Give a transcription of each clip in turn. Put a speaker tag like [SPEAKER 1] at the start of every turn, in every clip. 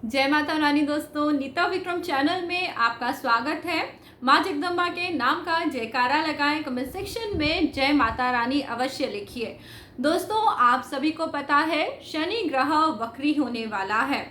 [SPEAKER 1] जय माता रानी दोस्तों, नीता विक्रम चैनल में आपका स्वागत है। माँ जगदम्बा के नाम का जयकारा लगाएं। कमेंट सेक्शन में जय माता रानी अवश्य लिखिए। दोस्तों, आप सभी को पता है शनि ग्रह वक्री होने वाला है।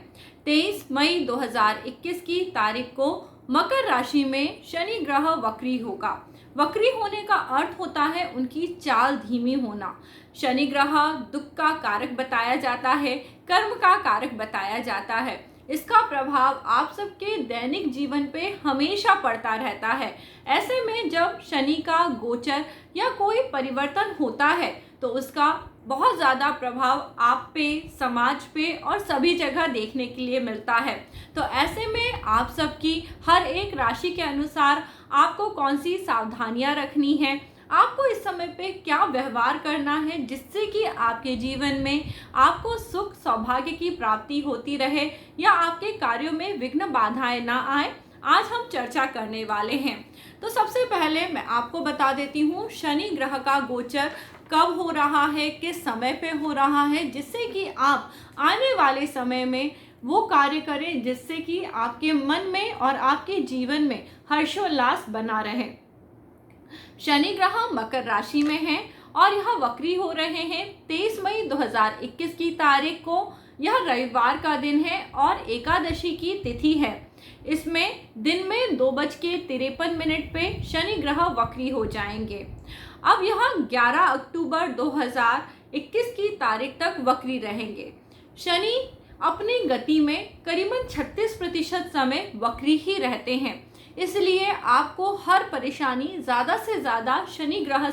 [SPEAKER 1] 23 मई 2021 की तारीख को मकर राशि में शनि ग्रह वक्री होगा। वक्री होने का अर्थ होता है उनकी चाल धीमी होना। शनि ग्रह दुख का कारक बताया जाता है, कर्म का कारक बताया जाता है। इसका प्रभाव आप सबके दैनिक जीवन पे हमेशा पड़ता रहता है। ऐसे में जब शनि का गोचर या कोई परिवर्तन होता है तो उसका बहुत ज़्यादा प्रभाव आप पे, समाज पे और सभी जगह देखने के लिए मिलता है। तो ऐसे में आप सबकी हर एक राशि के अनुसार आपको कौन सी सावधानियां रखनी है, आपको इस समय पे क्या व्यवहार करना है जिससे कि आपके जीवन में आपको सुख सौभाग्य की प्राप्ति होती रहे या आपके कार्यों में विघ्न बाधाएं ना आए, आज हम चर्चा करने वाले हैं। तो सबसे पहले मैं आपको बता देती हूँ शनि ग्रह का गोचर कब हो रहा है, किस समय पे हो रहा है, जिससे कि आप आने वाले समय में वो कार्य करें जिससे कि आपके मन में और आपके जीवन में हर्षोल्लास बना रहे। शनि ग्रह मकर राशि में है और यह वक्री हो रहे हैं 23 मई 2021 की तारीख को। यह रविवार का दिन है और एकादशी की तिथि है। इसमें दिन में 2:53 पे शनि ग्रह वक्री हो जाएंगे। अब यह 11 अक्टूबर 2021 की तारीख तक वक्री रहेंगे। शनि अपनी गति में करीबन 36% समय वक्री ही रहते हैं, इसलिए आपको हर परेशानी ज़्यादा से ज़्यादा शनि ग्रह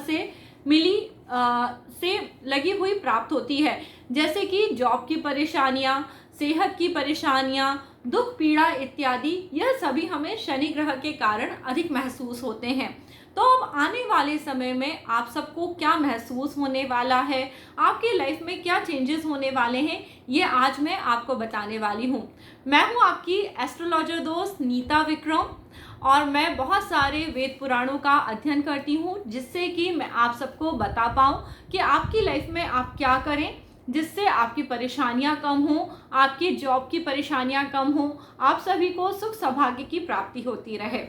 [SPEAKER 1] से लगी हुई प्राप्त होती है, जैसे कि जॉब की परेशानियां, सेहत की परेशानियां, दुख पीड़ा इत्यादि। यह सभी हमें शनि ग्रह के कारण अधिक महसूस होते हैं। तो अब आने वाले समय में आप सबको क्या महसूस होने वाला है, आपकी लाइफ में क्या चेंजेस होने वाले हैं, ये आज मैं आपको बताने वाली हूँ। मैं हूँ आपकी एस्ट्रोलॉजर दोस्त नीता विक्रम और मैं बहुत सारे वेद पुराणों का अध्ययन करती हूँ जिससे कि मैं आप सबको बता पाऊँ कि आपकी लाइफ में आप क्या करें जिससे आपकी परेशानियां कम हो, आपकी जॉब की परेशानियां कम हो, आप सभी को सुख सौभाग्य की प्राप्ति होती रहे।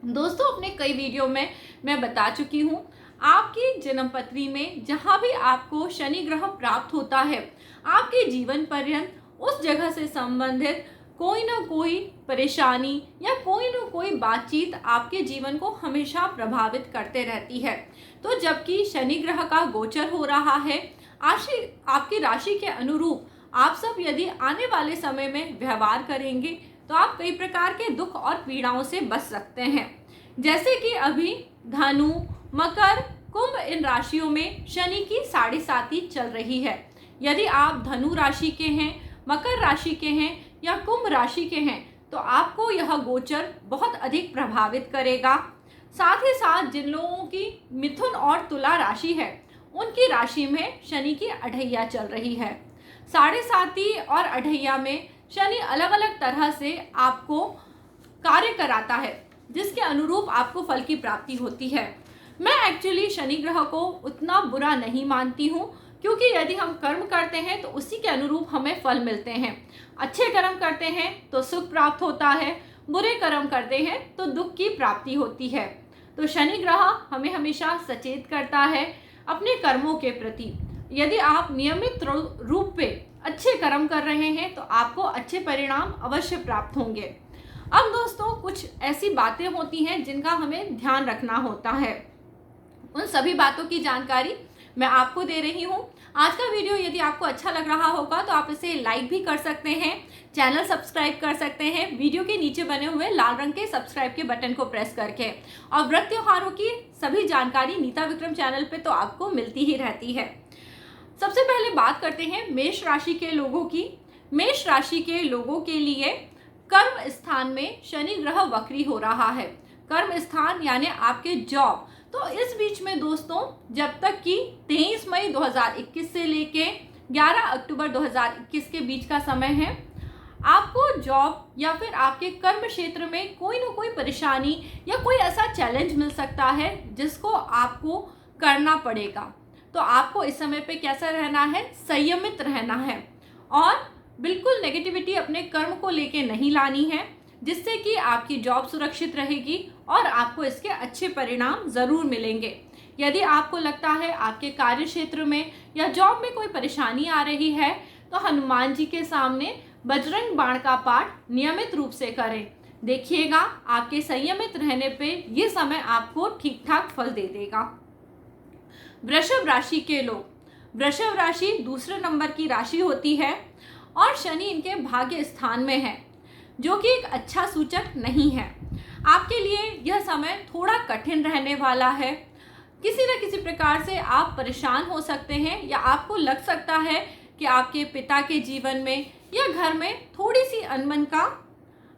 [SPEAKER 1] दोस्तों, अपने कई वीडियो में मैं बता चुकी हूँ, आपकी जन्म पत्री में जहाँ भी आपको शनि ग्रह प्राप्त होता है, आपके जीवन पर्यंत उस जगह से संबंधित कोई ना कोई परेशानी या कोई ना कोई बातचीत आपके जीवन को हमेशा प्रभावित करते रहती है। तो जबकि शनि ग्रह का गोचर हो रहा है, आपकी राशि के अनुरूप आप सब यदि आने वाले समय में व्यवहार करेंगे तो आप कई प्रकार के दुख और पीड़ाओं से बच सकते हैं। जैसे कि अभी धनु, मकर, कुंभ इन राशियों में शनि की 7.5 चल रही है। यदि आप धनु राशि के हैं, मकर राशि के हैं या कुंभ राशि के हैं तो आपको यह गोचर बहुत अधिक प्रभावित करेगा। साथ ही साथ जिन लोगों की मिथुन और तुला राशि है, उनकी राशि में शनि की अढ़ैया चल रही है। 7.5 और अढ़ैया में शनि अलग अलग तरह से आपको कार्य कराता है जिसके अनुरूप आपको फल की प्राप्ति होती है। मैं एक्चुअली शनि ग्रह को उतना बुरा नहीं मानती हूँ, क्योंकि यदि हम कर्म करते हैं तो उसी के अनुरूप हमें फल मिलते हैं। अच्छे कर्म करते हैं तो सुख प्राप्त होता है, बुरे कर्म करते हैं तो दुख की प्राप्ति होती है। तो शनि ग्रह हमें हमेशा सचेत करता है अपने कर्मों के प्रति। यदि आप नियमित रूप पे अच्छे कर्म कर रहे हैं तो आपको अच्छे परिणाम अवश्य प्राप्त होंगे। अब दोस्तों, कुछ ऐसी बातें होती हैं जिनका हमें ध्यान रखना होता है। उन सभी बातों की जानकारी मैं आपको दे रही हूँ। आज का वीडियो यदि आपको अच्छा लग रहा होगा तो आप इसे लाइक भी कर सकते हैं, चैनल सब्सक्राइब कर सकते हैं वीडियो के नीचे बने हुए लाल रंग के सब्सक्राइब के बटन को प्रेस करके। और व्रत त्योहारों की सभी जानकारी नीता विक्रम चैनल पे तो आपको मिलती ही रहती है। सबसे पहले बात करते हैं मेष राशि के लोगों की। मेष राशि के लोगों के लिए कर्म स्थान में शनि ग्रह वक्री हो रहा है। कर्म स्थान यानी आपके जॉब। तो इस बीच में दोस्तों, जब तक कि 23 मई 2021 से लेके 11 अक्टूबर 2021 के बीच का समय है, आपको जॉब या फिर आपके कर्म क्षेत्र में कोई ना कोई परेशानी या कोई ऐसा चैलेंज मिल सकता है जिसको आपको करना पड़ेगा। तो आपको इस समय पे कैसा रहना है, संयमित रहना है और बिल्कुल नेगेटिविटी अपने कर्म को लेके नहीं लानी है, जिससे कि आपकी जॉब सुरक्षित रहेगी और आपको इसके अच्छे परिणाम ज़रूर मिलेंगे। यदि आपको लगता है आपके कार्य क्षेत्र में या जॉब में कोई परेशानी आ रही है, तो हनुमान जी के सामने बजरंग बाण का पाठ नियमित रूप से करें। देखिएगा आपके संयमित रहने पे ये समय आपको ठीक ठाक फल दे देगा। वृषभ राशि के लोग, वृषभ राशि दूसरे नंबर की राशि होती है और शनि इनके भाग्य स्थान में है, जो कि एक अच्छा सूचक नहीं है। आपके लिए यह समय थोड़ा कठिन रहने वाला है। किसी न किसी प्रकार से आप परेशान हो सकते हैं या आपको लग सकता है कि आपके पिता के जीवन में या घर में थोड़ी सी अनबन का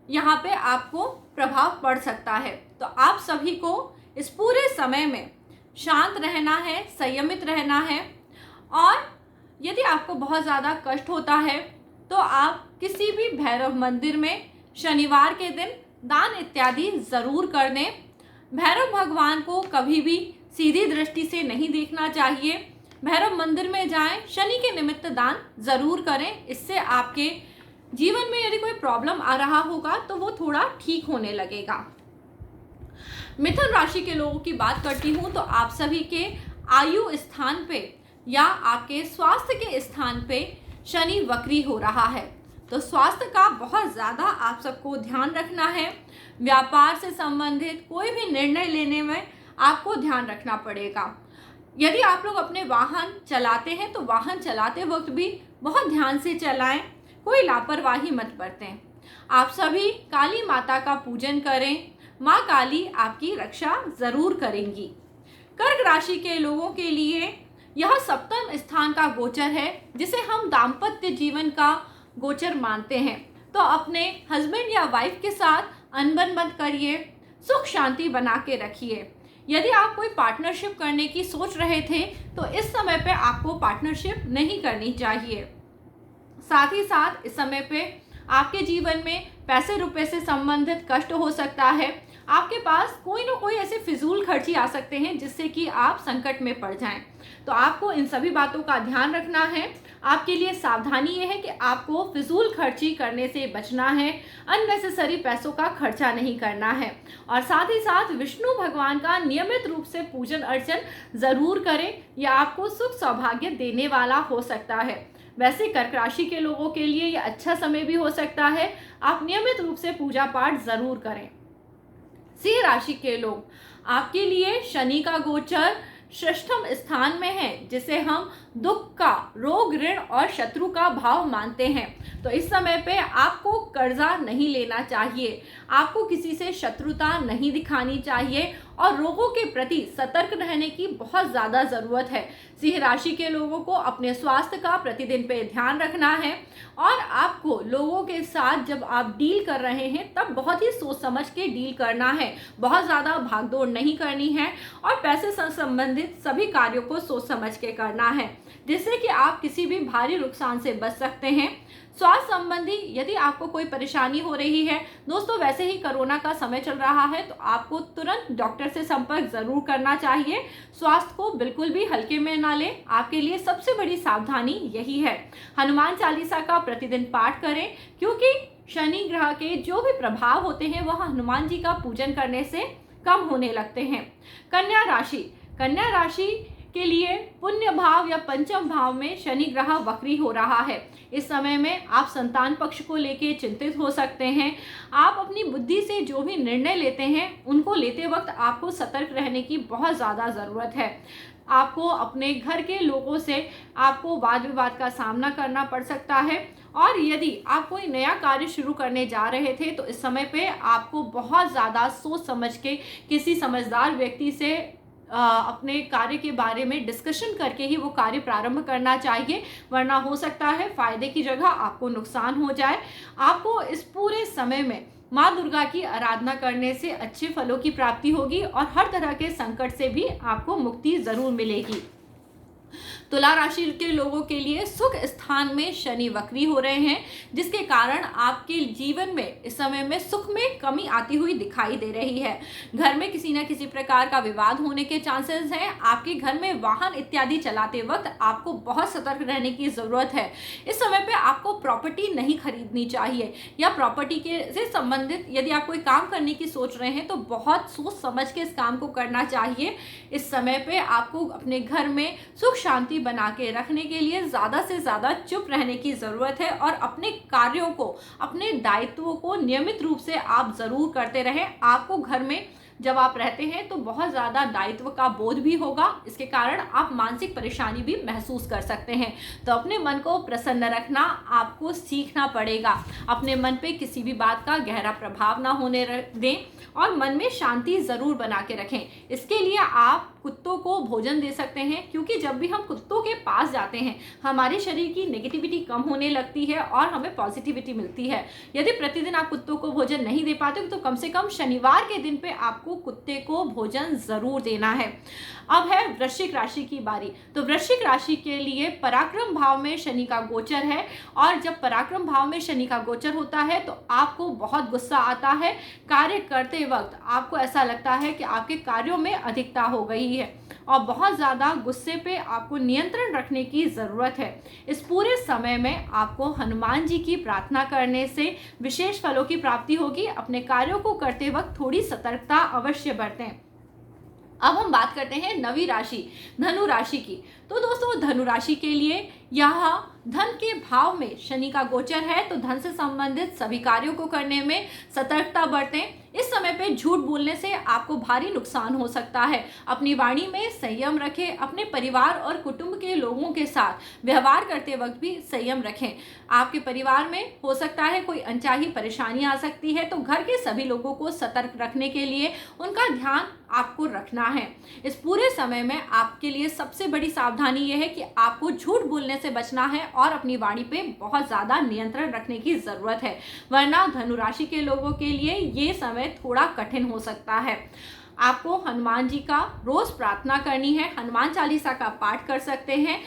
[SPEAKER 1] यहाँ पे आपको प्रभाव पड़ सकता है। तो आप सभी को इस पूरे समय में शांत रहना है, संयमित रहना है। और यदि आपको बहुत ज़्यादा कष्ट होता है तो आप किसी भी भैरव मंदिर में शनिवार के दिन दान इत्यादि ज़रूर कर दें। भैरव भगवान को कभी भी सीधी दृष्टि से नहीं देखना चाहिए। भैरव मंदिर में जाएं, शनि के निमित्त दान ज़रूर करें। इससे आपके जीवन में यदि कोई प्रॉब्लम आ रहा होगा तो वो थोड़ा ठीक होने लगेगा। मिथुन राशि के लोगों की बात करती हूँ तो आप सभी के आयु स्थान पे या आपके स्वास्थ्य के स्थान पे शनि वक्री हो रहा है, तो स्वास्थ्य का बहुत ज़्यादा आप सबको ध्यान रखना है। व्यापार से संबंधित कोई भी निर्णय लेने में आपको ध्यान रखना पड़ेगा। यदि आप लोग अपने वाहन चलाते हैं तो वाहन चलाते वक्त भी बहुत ध्यान से चलाएं, कोई लापरवाही मत बरतें। आप सभी काली माता का पूजन करें, माँ काली आपकी रक्षा ज़रूर करेंगी। कर्क राशि के लोगों के लिए यह सप्तम स्थान का गोचर है, जिसे हम दाम्पत्य जीवन का गोचर मानते हैं। तो अपने हस्बैंड या वाइफ के साथ अनबन मत करिए, सुख शांति बना के रखिए। यदि आप कोई पार्टनरशिप करने की सोच रहे थे तो इस समय पे आपको पार्टनरशिप नहीं करनी चाहिए। साथ ही साथ इस समय पे आपके जीवन में पैसे रुपए से संबंधित कष्ट हो सकता है। आपके पास कोई ना कोई ऐसे फिजूल खर्ची आ सकते हैं जिससे कि आप संकट में पड़ जाएं। तो आपको इन सभी बातों का ध्यान रखना है। आपके लिए सावधानी ये है कि आपको फिजूल खर्ची करने से बचना है, अननेसेसरी पैसों का खर्चा नहीं करना है। और साथ ही साथ विष्णु भगवान का नियमित रूप से पूजन अर्चन ज़रूर करें, यह आपको सुख सौभाग्य देने वाला हो सकता है। वैसे कर्क राशि के लोगों के लिए यह अच्छा समय भी हो सकता है, आप नियमित रूप से पूजा पाठ ज़रूर करें। सिंह राशि के लोग, आपके लिए शनि का गोचर षष्ठम स्थान में है, जिसे हम दुख का, रोग, ऋण और शत्रु का भाव मानते हैं। तो इस समय पे आपको कर्जा नहीं लेना चाहिए, आपको किसी से शत्रुता नहीं दिखानी चाहिए और रोगों के प्रति सतर्क रहने की बहुत ज़्यादा ज़रूरत है। सिंह राशि के लोगों को अपने स्वास्थ्य का प्रतिदिन पे ध्यान रखना है और आपको लोगों के साथ जब आप डील कर रहे हैं तब बहुत ही सोच समझ के डील करना है, बहुत ज़्यादा भागदौड़ नहीं करनी है और पैसे से संबंधित सभी कार्यों को सोच समझ के करना है, जिससे कि आप किसी भी भारी नुकसान से बच सकते हैं। स्वास्थ्य संबंधी यदि आपको कोई परेशानी हो रही है, दोस्तों वैसे ही कोरोना का समय चल रहा है तो आपको तुरंत डॉक्टर से संपर्क ज़रूर करना चाहिए। स्वास्थ्य को बिल्कुल भी हल्के में ना लें, आपके लिए सबसे बड़ी सावधानी यही है। हनुमान चालीसा का प्रतिदिन पाठ करें, क्योंकि शनि ग्रह के जो भी प्रभाव होते हैं वह हनुमान जी का पूजन करने से कम होने लगते हैं। कन्या राशि, कन्या राशि के लिए पुण्य भाव या पंचम भाव में शनि ग्रह वक्री हो रहा है। इस समय में आप संतान पक्ष को लेके चिंतित हो सकते हैं। आप अपनी बुद्धि से जो भी निर्णय लेते हैं उनको लेते वक्त आपको सतर्क रहने की बहुत ज़्यादा ज़रूरत है। आपको अपने घर के लोगों से आपको वाद विवाद का सामना करना पड़ सकता है और यदि आप कोई नया कार्य शुरू करने जा रहे थे तो इस समय पे आपको बहुत ज़्यादा सोच समझ के किसी समझदार व्यक्ति से अपने कार्य के बारे में डिस्कशन करके ही वो कार्य प्रारंभ करना चाहिए, वरना हो सकता है फायदे की जगह आपको नुकसान हो जाए। आपको इस पूरे समय में माँ दुर्गा की आराधना करने से अच्छे फलों की प्राप्ति होगी और हर तरह के संकट से भी आपको मुक्ति ज़रूर मिलेगी। तुला राशि के लोगों के लिए सुख स्थान में शनि वक्री हो रहे हैं, जिसके कारण आपके जीवन में इस समय में सुख में कमी आती हुई दिखाई दे रही है। घर में किसी न किसी प्रकार का विवाद होने के चांसेस हैं। आपके घर में वाहन इत्यादि चलाते वक्त आपको बहुत सतर्क रहने की जरूरत है। इस समय पे आपको प्रॉपर्टी नहीं खरीदनी चाहिए, या प्रॉपर्टी के से संबंधित यदि आप कोई काम करने की सोच रहे हैं तो बहुत सोच समझ के इस काम को करना चाहिए। इस समय पे आपको अपने घर में सुख शांति बना के रखने के लिए ज़्यादा से ज़्यादा चुप रहने की ज़रूरत है, और अपने कार्यों को, अपने दायित्वों को नियमित रूप से आप ज़रूर करते रहें। आपको घर में जब आप रहते हैं तो बहुत ज़्यादा दायित्व का बोझ भी होगा, इसके कारण आप मानसिक परेशानी भी महसूस कर सकते हैं। तो अपने मन को प्रसन्न रखना आपको सीखना पड़ेगा। अपने मन पे किसी भी बात का गहरा प्रभाव ना होने दें, और मन में शांति ज़रूर बना के रखें। इसके लिए आप कुत्तों को भोजन दे सकते हैं, क्योंकि जब भी हम कुत्तों के पास जाते हैं हमारे शरीर की नेगेटिविटी कम होने लगती है और हमें पॉजिटिविटी मिलती है। यदि प्रतिदिन आप कुत्तों को भोजन नहीं दे पाते तो कम से कम शनिवार के दिन पे आपको कुत्ते को भोजन ज़रूर देना है। अब है वृश्चिक राशि की बारी। तो वृश्चिक राशि के लिए पराक्रम भाव में शनि का गोचर है, और जब पराक्रम भाव में शनि का गोचर होता है तो आपको बहुत गुस्सा आता है। कार्य करते वक्त आपको ऐसा लगता है कि आपके कार्यों में अधिकता हो गई है, और बहुत ज़्यादा गुस्से पे आपको नियंत्रण रखने की ज़रूरत है। इस पूरे समय में आपको हनुमान जी की प्रार्थना करने से विशेष फलों की प्राप्ति होगी। अपने कार्यों को करते वक्त थोड़ी सतर्कता अवश्य बरतें। अब हम बात करते हैं नवी राशि धनु राशि की। तो दोस्तों, धनु राशि के लिए यह धन के भाव में शनि का गोचर है, तो धन से संबंधित सभी कार्यों को करने में सतर्कता बरतें। इस समय पे झूठ बोलने से आपको भारी नुकसान हो सकता है। अपनी वाणी में संयम रखें। अपने परिवार और कुटुंब के लोगों के साथ व्यवहार करते वक्त भी संयम रखें। आपके परिवार में हो सकता है कोई अनचाही परेशानी आ सकती है, तो घर के सभी लोगों को सतर्क रखने के लिए उनका ध्यान आपको रखना है। इस पूरे समय में आपके लिए सबसे बड़ी सावधानी यह है कि आपको झूठ बोलने से बचना है और अपनी वाणी पे बहुत ज़्यादा नियंत्रण रखने की ज़रूरत है, वरना धनु राशि के लोगों के लिए ये समय थोड़ा कठिन हो सकता है। आपको हनुमान जी का रोज प्रार्थना करनी है। हनुमान चालीसा का पाठ कर सकते हैं,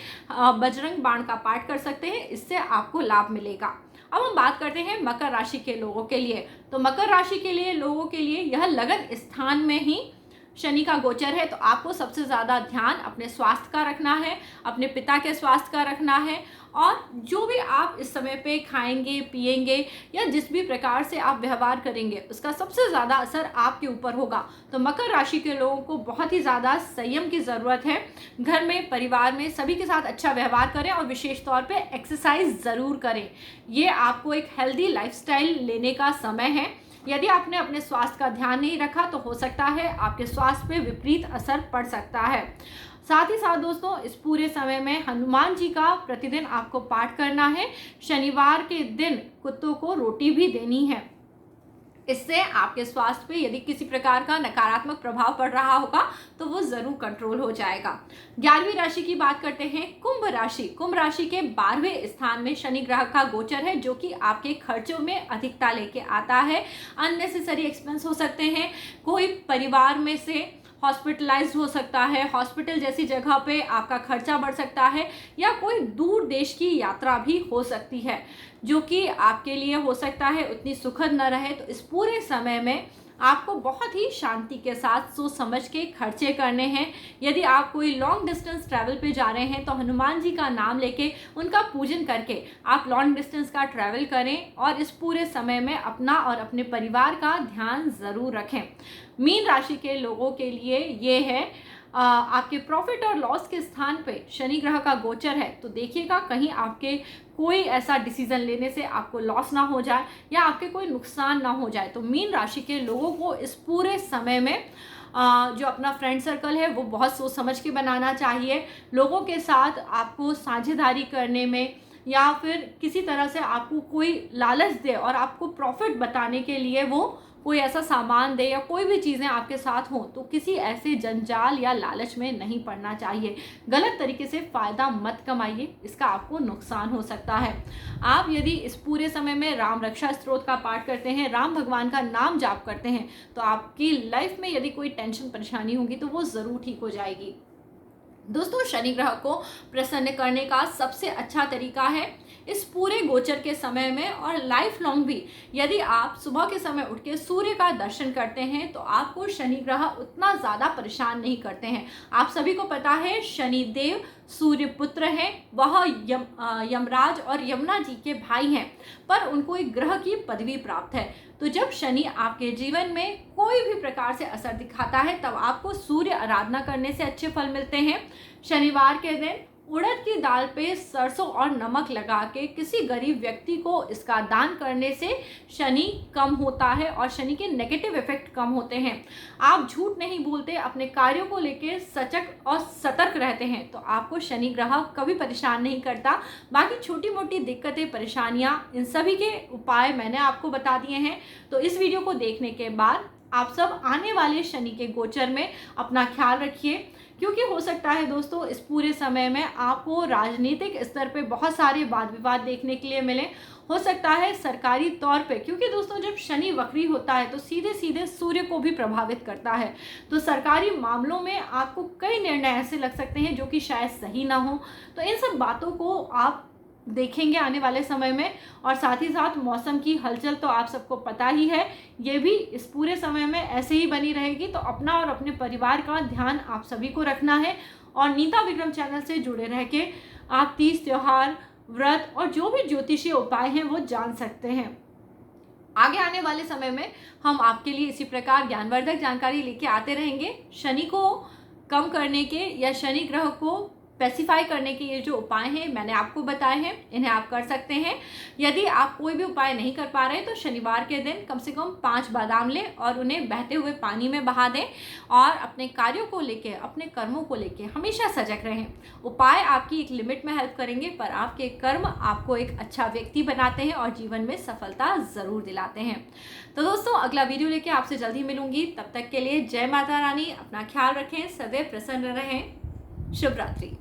[SPEAKER 1] बजरंग बाण का पाठ कर सकते हैं, इससे आपको लाभ मिलेगा। अब हम बात करते हैं मकर राशि के लोगों के लिए। तो मकर राशि के लिए लोगों के लिए यह लगन स्थान में ही शनि का गोचर है, तो आपको सबसे ज़्यादा ध्यान अपने स्वास्थ्य का रखना है, अपने पिता के स्वास्थ्य का रखना है, और जो भी आप इस समय पे खाएंगे पिएंगे या जिस भी प्रकार से आप व्यवहार करेंगे उसका सबसे ज़्यादा असर आपके ऊपर होगा। तो मकर राशि के लोगों को बहुत ही ज़्यादा संयम की ज़रूरत है। घर में, परिवार में सभी के साथ अच्छा व्यवहार करें, और विशेष तौर पे एक्सरसाइज ज़रूर करें। ये आपको एक हेल्दी लाइफस्टाइल लेने का समय है। यदि आपने अपने स्वास्थ्य का ध्यान नहीं रखा तो हो सकता है आपके स्वास्थ्य पे विपरीत असर पड़ सकता है। साथ ही साथ दोस्तों, इस पूरे समय में हनुमान जी का प्रतिदिन आपको पाठ करना है। शनिवार के दिन कुत्तों को रोटी भी देनी है। इससे आपके स्वास्थ्य पे यदि किसी प्रकार का नकारात्मक प्रभाव पड़ रहा होगा तो वो जरूर कंट्रोल हो जाएगा। 11वीं राशि की बात करते हैं, कुंभ राशि। कुंभ राशि के 12वें स्थान में शनि ग्रह का गोचर है, जो कि आपके खर्चों में अधिकता लेके आता है। अननेसेसरी एक्सपेंस हो सकते हैं। कोई परिवार में से हॉस्पिटलाइज हो सकता है, हॉस्पिटल जैसी जगह पे आपका खर्चा बढ़ सकता है, या कोई दूर देश की यात्रा भी हो सकती है जो कि आपके लिए हो सकता है उतनी सुखद न रहे। तो इस पूरे समय में आपको बहुत ही शांति के साथ सोच समझ के खर्चे करने हैं। यदि आप कोई लॉन्ग डिस्टेंस ट्रैवल पे जा रहे हैं तो हनुमान जी का नाम लेके उनका पूजन करके आप लॉन्ग डिस्टेंस का ट्रैवल करें, और इस पूरे समय में अपना और अपने परिवार का ध्यान ज़रूर रखें। मीन राशि के लोगों के लिए ये है, आपके प्रॉफिट और लॉस के स्थान पे शनि ग्रह का गोचर है, तो देखिएगा कहीं आपके कोई ऐसा डिसीजन लेने से आपको लॉस ना हो जाए या आपके कोई नुकसान ना हो जाए। तो मीन राशि के लोगों को इस पूरे समय में जो अपना फ्रेंड सर्कल है वो बहुत सोच समझ के बनाना चाहिए। लोगों के साथ आपको साझेदारी करने में या फिर किसी तरह से आपको कोई लालच दे और आपको प्रॉफिट बताने के लिए वो कोई ऐसा सामान दे या कोई भी चीज़ें आपके साथ हों, तो किसी ऐसे जंजाल या लालच में नहीं पड़ना चाहिए। गलत तरीके से फ़ायदा मत कमाइए, इसका आपको नुकसान हो सकता है। आप यदि इस पूरे समय में राम रक्षा स्तोत्र का पाठ करते हैं, राम भगवान का नाम जाप करते हैं, तो आपकी लाइफ में यदि कोई टेंशन परेशानी होगी तो वो ज़रूर ठीक हो जाएगी। दोस्तों, शनि ग्रह को प्रसन्न करने का सबसे अच्छा तरीका है इस पूरे गोचर के समय में और लाइफ लॉन्ग भी यदि आप सुबह के समय उठ के सूर्य का दर्शन करते हैं तो आपको शनि ग्रह उतना ज़्यादा परेशान नहीं करते हैं। आप सभी को पता है शनि देव सूर्य पुत्र हैं, वह यमराज और यमुना जी के भाई हैं, पर उनको एक ग्रह की पदवी प्राप्त है। तो जब शनि आपके जीवन में कोई भी प्रकार से असर दिखाता है तब आपको सूर्य आराधना करने से अच्छे फल मिलते हैं। शनिवार के दिन उड़द की दाल पे सरसों और नमक लगा के किसी गरीब व्यक्ति को इसका दान करने से शनि कम होता है और शनि के नेगेटिव इफेक्ट कम होते हैं। आप झूठ नहीं बोलते, अपने कार्यों को लेकर सचक और सतर्क रहते हैं तो आपको शनि ग्रह कभी परेशान नहीं करता। बाकी छोटी मोटी दिक्कतें, परेशानियां, इन सभी के उपाय मैंने आपको बता दिए हैं। तो इस वीडियो को देखने के बाद आप सब आने वाले शनि के गोचर में अपना ख्याल रखिए, क्योंकि हो सकता है दोस्तों इस पूरे समय में आपको राजनीतिक स्तर पे बहुत सारे वाद विवाद देखने के लिए मिले। हो सकता है सरकारी तौर पे, क्योंकि दोस्तों जब शनि वक्री होता है तो सीधे सीधे सूर्य को भी प्रभावित करता है, तो सरकारी मामलों में आपको कई निर्णय ऐसे लग सकते हैं जो कि शायद सही ना हो। तो इन सब बातों को आप देखेंगे आने वाले समय में। और साथ ही साथ मौसम की हलचल तो आप सबको पता ही है, ये भी इस पूरे समय में ऐसे ही बनी रहेगी। तो अपना और अपने परिवार का ध्यान आप सभी को रखना है और नीता विक्रम चैनल से जुड़े रह के आप तीज त्योहार, व्रत और जो भी ज्योतिषीय उपाय हैं वो जान सकते हैं। आगे आने वाले समय में हम आपके लिए इसी प्रकार ज्ञानवर्धक जानकारी लेके आते रहेंगे। शनि को कम करने के या शनि ग्रह को स्पेसिफाई करने के ये जो उपाय हैं मैंने आपको बताए हैं, इन्हें आप कर सकते हैं। यदि आप कोई भी उपाय नहीं कर पा रहे तो शनिवार के दिन कम से कम 5 बादाम लें और उन्हें बहते हुए पानी में बहा दें और अपने कार्यों को लेके, अपने कर्मों को लेके हमेशा सजग रहें। उपाय आपकी एक लिमिट में हेल्प करेंगे, पर आपके कर्म आपको एक अच्छा व्यक्ति बनाते हैं और जीवन में सफलता ज़रूर दिलाते हैं। तो दोस्तों, अगला वीडियो लेके आपसे जल्दी मिलूंगी। तब तक के लिए जय माता रानी, अपना ख्याल रखें, सदैव प्रसन्न रहें। शुभ रात्रि।